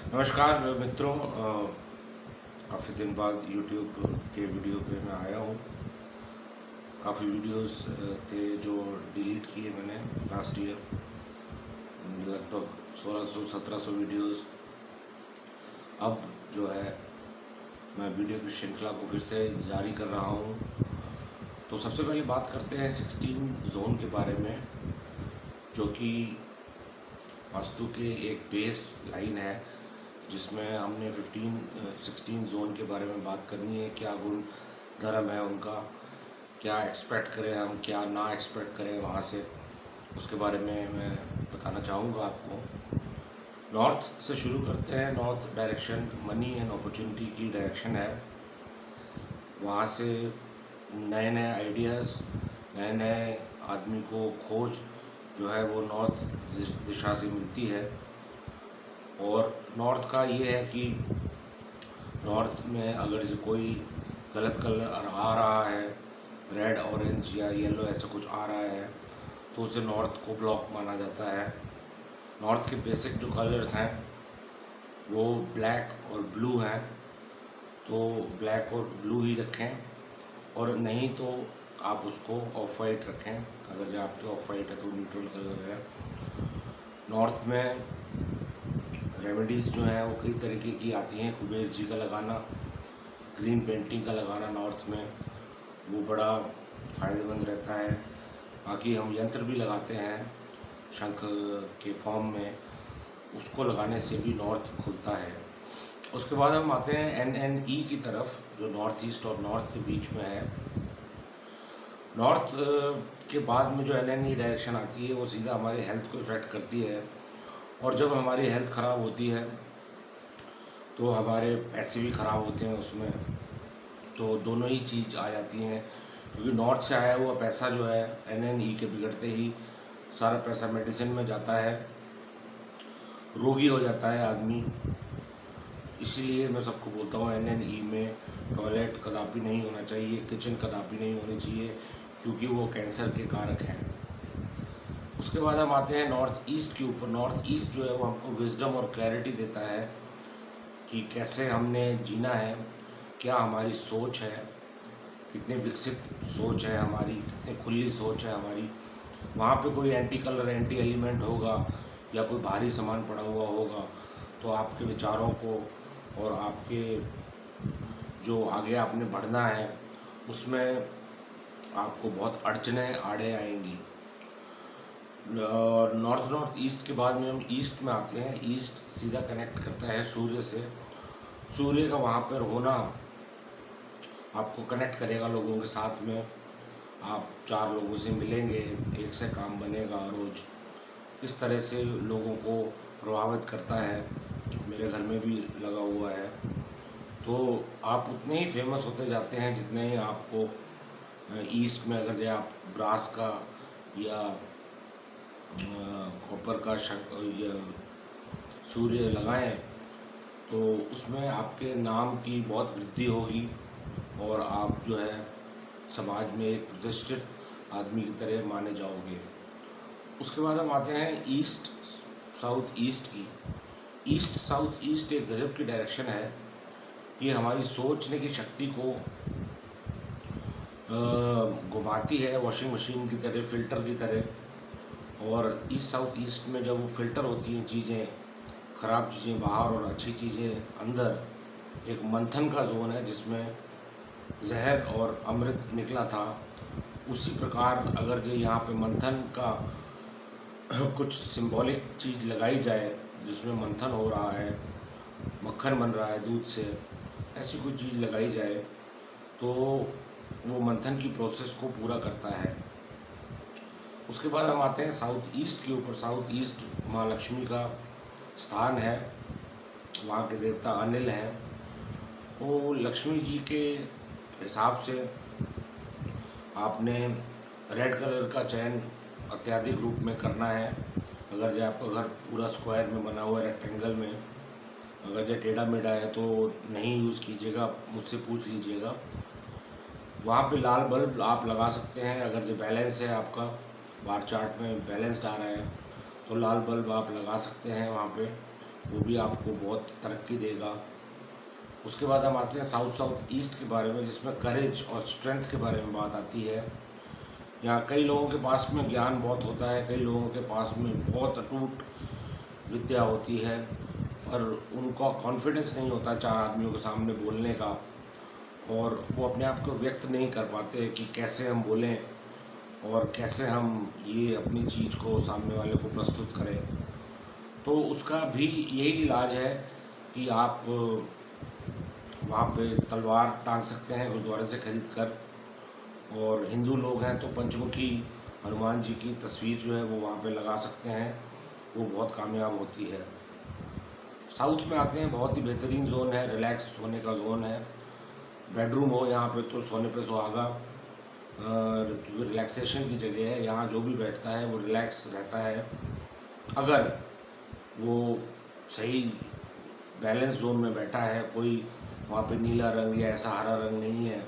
नमस्कार मित्रों, काफ़ी दिन बाद YouTube के वीडियो पे मैं आया हूँ। काफ़ी वीडियोस थे जो डिलीट किए मैंने लास्ट ईयर, लगभग 1600-1700 वीडियोस। अब जो है मैं वीडियो की श्रृंखला को फिर से जारी कर रहा हूँ। तो सबसे पहले बात करते हैं 16 जोन के बारे में, जो कि वास्तु के एक बेस लाइन है जिसमें हमने 16 जोन के बारे में बात करनी है। क्या गुण धर्म है उनका, क्या एक्सपेक्ट करें हम, क्या ना एक्सपेक्ट करें वहाँ से, उसके बारे में मैं बताना चाहूँगा आपको। नॉर्थ से शुरू करते हैं। North direction money and opportunity की डायरेक्शन है। वहाँ से नए नए आइडियाज़, नए नए आदमी को खोज जो है वो नॉर्थ दिशा से मिलती है। और नॉर्थ का ये है कि नॉर्थ में अगर जो कोई गलत कलर आ रहा है, रेड ऑरेंज या येलो ऐसा कुछ आ रहा है, तो उसे नॉर्थ को ब्लॉक माना जाता है। नॉर्थ के बेसिक जो कलर्स हैं वो ब्लैक और ब्लू हैं, तो ब्लैक और ब्लू ही रखें, और नहीं तो आप उसको ऑफ वाइट रखें। अगर जो आपके ऑफ वाइट है तो न्यूट्रल कलर है। नॉर्थ में रेमेडीज़ जो हैं वो कई तरीके की आती हैं। कुबेर जी का लगाना, ग्रीन पेंटिंग का लगाना नॉर्थ में वो बड़ा फ़ायदेमंद रहता है। बाकी हम यंत्र भी लगाते हैं शंख के फॉर्म में, उसको लगाने से भी नॉर्थ खुलता है। उसके बाद हम आते हैं NNE की तरफ, जो नॉर्थ ईस्ट और नॉर्थ के बीच में है। नॉर्थ के बाद में जो NNE डायरेक्शन आती है वो सीधा हमारे हेल्थ को इफ़ेक्ट करती है, और जब हमारी हेल्थ ख़राब होती है तो हमारे पैसे भी ख़राब होते हैं उसमें। तो दोनों ही चीज़ आ जाती हैं, क्योंकि नॉर्थ से आया हुआ पैसा जो है NNE के बिगड़ते ही सारा पैसा मेडिसिन में जाता है, रोगी हो जाता है आदमी। इसीलिए मैं सबको बोलता हूँ NNE में टॉयलेट कदापि नहीं होना चाहिए, किचन कदापि नहीं होनी चाहिए, क्योंकि वो कैंसर के कारक हैं। उसके बाद हम आते हैं नॉर्थ ईस्ट के ऊपर। नॉर्थ ईस्ट जो है वो हमको विजडम और क्लैरिटी देता है कि कैसे हमने जीना है, क्या हमारी सोच है, कितने विकसित सोच है हमारी, कितनी खुली सोच है हमारी। वहाँ पे कोई एंटी कलर, एंटी एलिमेंट होगा या कोई भारी सामान पड़ा हुआ होगा तो आपके विचारों को और आपके जो आगे आपने बढ़ना है उसमें आपको बहुत अड़चनें आड़े आएंगी। और नॉर्थ ईस्ट के बाद में हम ईस्ट में आते हैं। ईस्ट सीधा कनेक्ट करता है सूर्य से। सूर्य का वहाँ पर होना आपको कनेक्ट करेगा लोगों के साथ में। आप 4 लोगों से मिलेंगे, एक से काम बनेगा रोज़। इस तरह से लोगों को प्रभावित करता है। मेरे घर में भी लगा हुआ है। तो आप उतने ही फेमस होते जाते हैं जितने ही आपको ईस्ट में, अगर जो आप ब्रास का या कॉपर का या सूर्य लगाएं तो उसमें आपके नाम की बहुत वृद्धि होगी, और आप जो है समाज में एक प्रतिष्ठित आदमी की तरह माने जाओगे। उसके बाद हम आते हैं ईस्ट साउथ ईस्ट की। ईस्ट साउथ ईस्ट एक गजब की डायरेक्शन है। ये हमारी सोचने की शक्ति को घुमाती है, वॉशिंग मशीन की तरह, फ़िल्टर की तरह। और ईस्ट साउथ ईस्ट में जब वो फ़िल्टर होती हैं चीज़ें, ख़राब चीज़ें बाहर और अच्छी चीज़ें अंदर, एक मंथन का जोन है जिसमें जहर और अमृत निकला था। उसी प्रकार अगर जो यहाँ पे मंथन का कुछ सिंबॉलिक चीज़ लगाई जाए जिसमें मंथन हो रहा है, मक्खन बन रहा है दूध से, ऐसी कोई चीज़ लगाई जाए तो वो मंथन की प्रोसेस को पूरा करता है। उसके बाद हम आते हैं साउथ ईस्ट के ऊपर। साउथ ईस्ट माँ लक्ष्मी का स्थान है, वहाँ के देवता अनिल हैं। वो लक्ष्मी जी के हिसाब से आपने रेड कलर का चयन अत्याधिक रूप में करना है। अगर जो आपका घर पूरा स्क्वायर में बना हुआ है, रेक्टेंगल में, अगर जो टेढ़ा मेढ़ा है तो नहीं यूज़ कीजिएगा, मुझसे पूछ लीजिएगा। वहाँ पे लाल बल्ब आप लगा सकते हैं। अगर जो बैलेंस है आपका, बार चार्ट में बैलेंस्ड आ रहा है, तो लाल बल्ब आप लगा सकते हैं वहाँ पे। वो भी आपको बहुत तरक्की देगा। उसके बाद हम आते हैं साउथ ईस्ट के बारे में, जिसमें करेज और स्ट्रेंथ के बारे में बात आती है। यहाँ कई लोगों के पास में ज्ञान बहुत होता है, कई लोगों के पास में बहुत अटूट विद्या होती है, पर उनका कॉन्फिडेंस नहीं होता 4 आदमियों के सामने बोलने का, और वो अपने आप को व्यक्त नहीं कर पाते कि कैसे हम बोलें और कैसे हम ये अपनी चीज़ को सामने वाले को प्रस्तुत करें। तो उसका भी यही इलाज है कि आप वहाँ पे तलवार टांग सकते हैं गुरुद्वारे से खरीद कर, और हिंदू लोग हैं तो पंचमुखी हनुमान जी की तस्वीर जो है वो वहाँ पे लगा सकते हैं, वो बहुत कामयाब होती है। साउथ में आते हैं, बहुत ही बेहतरीन जोन है, रिलैक्स होने का जोन है। बेडरूम हो यहाँ पे तो सोने पे सुहागा, रिलैक्सेशन की जगह है। यहाँ जो भी बैठता है वो रिलैक्स रहता है। अगर वो सही बैलेंस जोन में बैठा है, कोई वहाँ पे नीला रंग या ऐसा हरा रंग नहीं है,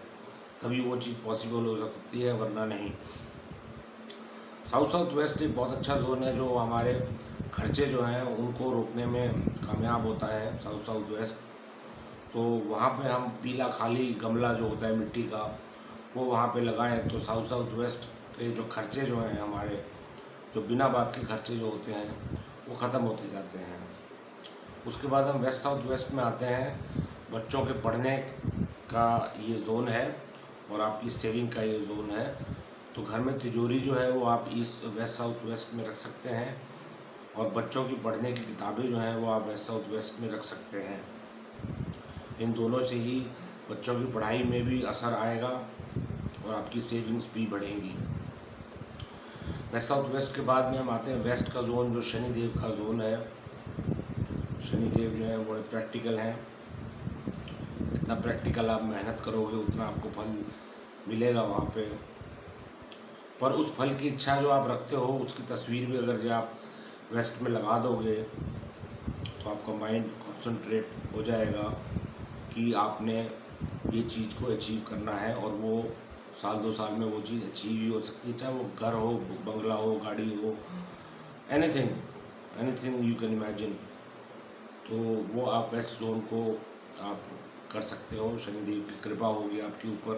तभी वो चीज़ पॉसिबल हो सकती है, वरना नहीं। साउथ वेस्ट एक बहुत अच्छा जोन है जो हमारे खर्चे जो हैं उनको रोकने में कामयाब होता है। साउथ वेस्ट तो वहाँ पे हम पीला खाली गमला जो होता है मिट्टी का, वो वहाँ पे लगाएं तो साउथ वेस्ट के जो खर्चे जो हैं हमारे, जो बिना बात के खर्चे जो होते हैं वो ख़त्म होते जाते हैं। उसके बाद हम वेस्ट में आते हैं। बच्चों के पढ़ने का ये जोन है और आपकी सेविंग का ये जोन है। तो घर में तिजोरी जो है वो आप साउथ वेस्ट में रख सकते हैं, और बच्चों की पढ़ने की किताबें जो हैं वो आप साउथ वेस्ट में रख सकते हैं। इन दोनों से ही बच्चों की पढ़ाई में भी असर आएगा और आपकी सेविंग्स भी बढ़ेंगी। साउथ वेस्ट के बाद में हम आते हैं वेस्ट का जोन, जो शनिदेव का जोन है। शनिदेव जो है बड़े प्रैक्टिकल हैं। जितना प्रैक्टिकल आप मेहनत करोगे उतना आपको फल मिलेगा वहाँ पे। पर उस फल की इच्छा जो आप रखते हो उसकी तस्वीर भी अगर जो आप वेस्ट में लगा दोगे तो आपका माइंड कॉन्सेंट्रेट हो जाएगा कि आपने ये चीज़ को अचीव करना है, और वो साल 2 साल में वो चीज़ अचीव ही हो सकती है, चाहे वो घर हो, बंगला हो, गाड़ी हो, एनीथिंग यू कैन इमेजिन। तो वो आप वेस्ट जोन को आप कर सकते हो, शनिदेव की कृपा होगी आपके ऊपर।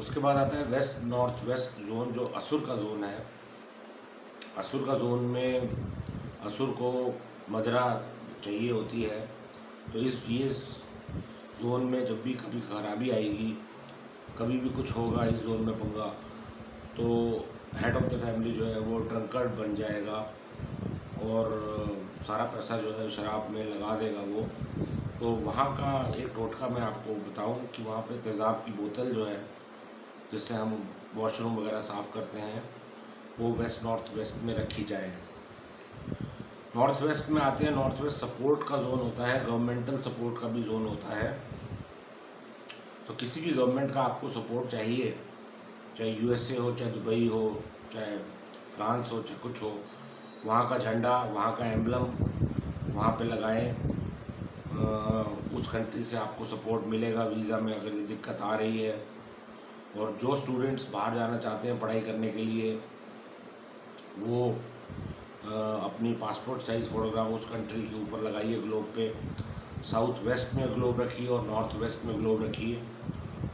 उसके बाद आता है वेस्ट नॉर्थ वेस्ट जोन, जो असुर का जोन है। असुर का जोन में असुर को मदिरा चाहिए होती है, तो ये जोन में जब भी कभी खराबी आएगी, कभी भी कुछ होगा इस जोन में पंगा, तो हेड ऑफ द फैमिली जो है वो ड्रंकर्ड बन जाएगा और सारा पैसा जो है शराब में लगा देगा वो। तो वहाँ का एक टोटका मैं आपको बताऊं कि वहाँ पे तेज़ाब की बोतल जो है, जिससे हम वॉशरूम वगैरह साफ़ करते हैं, वो वेस्ट नॉर्थ वेस्ट में रखी जाए। नॉर्थ वेस्ट में आते हैं, नॉर्थ वेस्ट सपोर्ट का जोन होता है, गवर्नमेंटल सपोर्ट का भी जोन होता है। तो किसी भी गवर्नमेंट का आपको सपोर्ट चाहिए, चाहे यूएसए हो, चाहे दुबई हो, चाहे फ्रांस हो, चाहे कुछ हो, वहाँ का झंडा, वहाँ का एम्बलम वहाँ पे लगाएं। उस कंट्री से आपको सपोर्ट मिलेगा वीज़ा में अगर ये दिक्कत आ रही है। और जो स्टूडेंट्स बाहर जाना चाहते हैं पढ़ाई करने के लिए, वो अपनी पासपोर्ट साइज़ फ़ोटोग्राफ उस कंट्री के ऊपर लगाइए ग्लोब पे। साउथ वेस्ट में ग्लोब रखिए और नॉर्थ वेस्ट में ग्लोब रखिए,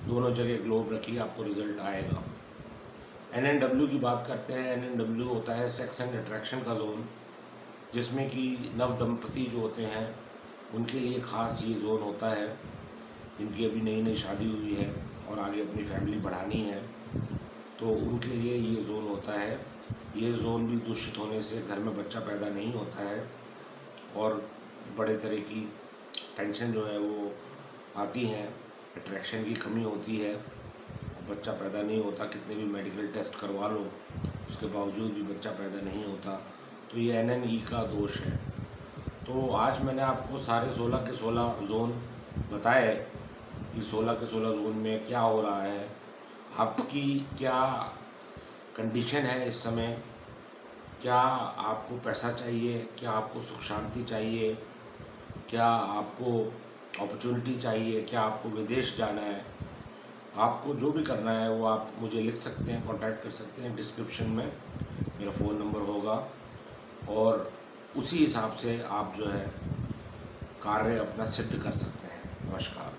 दोनों जगह ग्लोब रखिए, आपको रिज़ल्ट आएगा। NNW की बात करते हैं। NNW होता है सेक्स एंड अट्रैक्शन का जोन, जिसमें कि नव दंपति जो होते हैं उनके लिए ख़ास ये जोन होता है, जिनकी अभी नई नई शादी हुई है और आगे अपनी फैमिली बढ़ानी है, तो उनके लिए ये जोन होता है। ये जोन भी दूषित होने से घर में बच्चा पैदा नहीं होता है और बड़े तरह की टेंशन जो है वो आती हैं, अट्रैक्शन की कमी होती है, बच्चा पैदा नहीं होता। कितने भी मेडिकल टेस्ट करवा लो उसके बावजूद भी बच्चा पैदा नहीं होता। तो ये NNE का दोष है। तो आज मैंने आपको सारे 16 के 16 जोन बताए कि 16 के 16 जोन में क्या हो रहा है, आपकी क्या कंडीशन है इस समय, क्या आपको पैसा चाहिए, क्या आपको सुख शांति चाहिए, क्या आपको अपॉर्चुनिटी चाहिए, क्या आपको विदेश जाना है। आपको जो भी करना है वो आप मुझे लिख सकते हैं, कांटेक्ट कर सकते हैं। डिस्क्रिप्शन में मेरा फ़ोन नंबर होगा और उसी हिसाब से आप जो है कार्य अपना सिद्ध कर सकते हैं। नमस्कार।